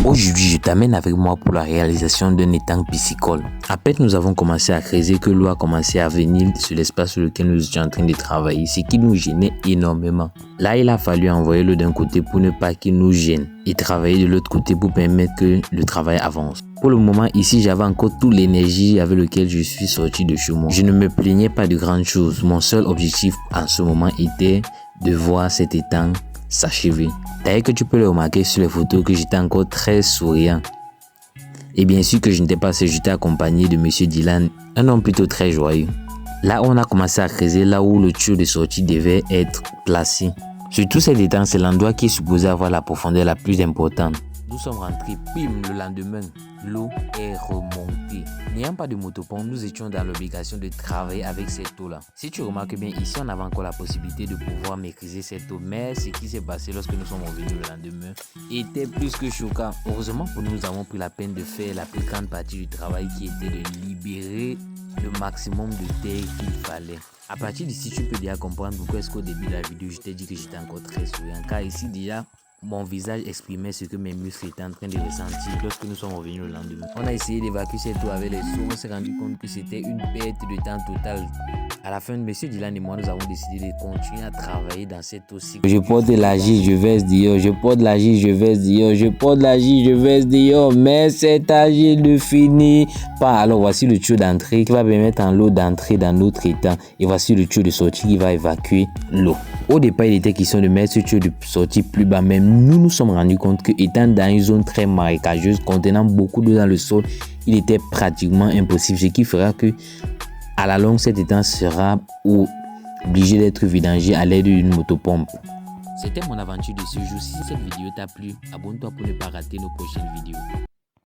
Aujourd'hui, je t'amène avec moi pour la réalisation d'un étang piscicole. À peine nous avons commencé à creuser que l'eau a commencé à venir sur l'espace sur lequel nous étions en train de travailler, ce qui nous gênait énormément. Là, il a fallu envoyer l'eau d'un côté pour ne pas qu'il nous gêne et travailler de l'autre côté pour permettre que le travail avance. Pour le moment, ici, j'avais encore toute l'énergie avec laquelle je suis sorti de chez moi. Je ne me plaignais pas de grandes choses. Mon seul objectif en ce moment était de voir cet étang s'achever. D'ailleurs que tu peux le remarquer sur les photos que j'étais encore très souriant. Et bien sûr que je n'étais pas seul, j'étais accompagné de Monsieur Dylan, un homme plutôt très joyeux. Là, on a commencé à creuser là où le tuyau de sortie devait être placé. Surtout cet étang, c'est l'endroit qui est supposé avoir la profondeur la plus importante. Nous sommes rentrés, bim, le lendemain, l'eau est remontée. N'ayant pas de motopompe, nous étions dans l'obligation de travailler avec cette eau-là. Si tu remarques bien, ici, on avait encore la possibilité de pouvoir maîtriser cette eau. Mais ce qui s'est passé lorsque nous sommes revenus le lendemain était plus que choquant. Heureusement pour nous, nous avons pris la peine de faire la plus grande partie du travail qui était de libérer le maximum de terre qu'il fallait. À partir d'ici, tu peux déjà comprendre pourquoi est-ce qu'au début de la vidéo, je t'ai dit que j'étais encore très souriant. Car ici, déjà, mon visage exprimait ce que mes muscles étaient en train de ressentir lorsque nous sommes revenus le lendemain. On a essayé d'évacuer cette eau avec les seaux. On s'est rendu compte que c'était une perte de temps totale. À la fin, M. Dylan et moi, nous avons décidé de continuer à travailler dans cette eau. Je porte l'argile, je verse dehors. Je porte l'argile, je verse dehors. Je porte l'argile, je verse dehors. Mais cet argile ne finit pas. Alors voici le tuyau d'entrée qui va permettre à l'eau d'entrer dans notre étang. Et voici le tuyau de sortie qui va évacuer l'eau. Au départ, il était question de mettre ce tuyau de sortie plus bas, mais nous nous sommes rendus compte que étant dans une zone très marécageuse, contenant beaucoup d'eau dans le sol, il était pratiquement impossible, ce qui fera que à la longue, cet étang sera obligé d'être vidangé à l'aide d'une motopompe. C'était mon aventure de ce jour. Si cette vidéo t'a plu, abonne-toi pour ne pas rater nos prochaines vidéos.